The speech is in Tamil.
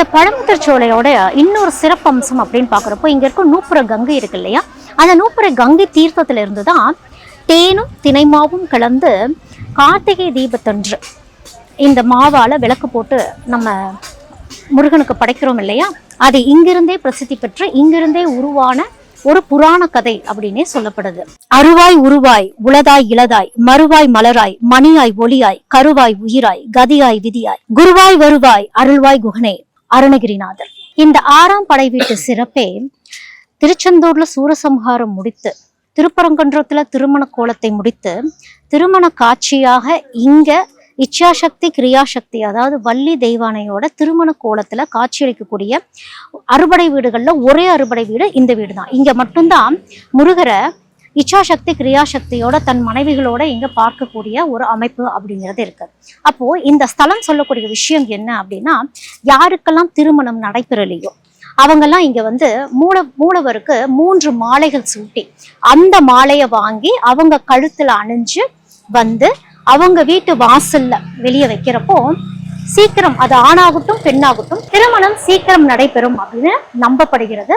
இந்த பழமுதிர்ச்சோலையோட இன்னொரு சிறப்பம்சம் அப்படின்னு பாக்குறப்போ இங்க இருக்க நூப்புற கங்கை இருக்கு இல்லையா, அந்த நூப்புற கங்கை தீர்த்தத்துல இருந்துதான் தேனும் தினைமாவும் கலந்து கார்த்திகை தீபத்தன்று இந்த மாவால விளக்கு போட்டு நம்ம முருகனுக்கு படைக்கிறோம் இல்லையா, அது இங்கிருந்தே பிரசித்தி பெற்று இங்கிருந்தே உருவான ஒரு புராண கதை அப்படின்னே சொல்லப்படுது. அருவாய் உருவாய் உளதாய் இளதாய் மறுவாய் மலராய் மணியாய் ஒளியாய் கருவாய் உயிராய் கதியாய் விதியாய் குருவாய் வருவாய் அருள்வாய் குகனே அருணகிரிநாதர். இந்த 6ஆம் படை வீட்டு சிறப்பே திருச்செந்தூர்ல சூரசம்ஹாரம் முடித்து திருப்பரங்குன்றத்துல திருமண கோலத்தை முடித்து திருமண காட்சியாக இங்க இச்சாசக்தி கிரியாசக்தி அதாவது வள்ளி தெய்வானையோட திருமண கோலத்துல காட்சியளிக்கக்கூடிய அறுபடை வீடுகள்ல ஒரே அறுபடை வீடு இந்த வீடு தான். இங்க மட்டும்தான் முருகரை இச்சாசக்தி கிரியாசக்தியோட தன் மனைவிகளோட இங்க பார்க்கக்கூடிய ஒரு அமைப்பு அப்படிங்கிறது இருக்கு. அப்போ இந்த ஸ்தலம் சொல்லக்கூடிய விஷயம் என்ன அப்படின்னா, யாருக்கெல்லாம் திருமணம் நடைபெறலையோ அவங்கெல்லாம் இங்க மூலவருக்கு 3 மாலைகள் சூட்டி அந்த மாலையை வாங்கி அவங்க கழுத்துல அணிஞ்சு அவங்க வீட்டு வாசல்ல வெளியே வைக்கிறப்போ சீக்கிரம், அது ஆணாகட்டும் பெண்ணாகட்டும், திருமணம் சீக்கிரம் நடைபெறும் அப்படின்னு நம்பப்படுகிறது.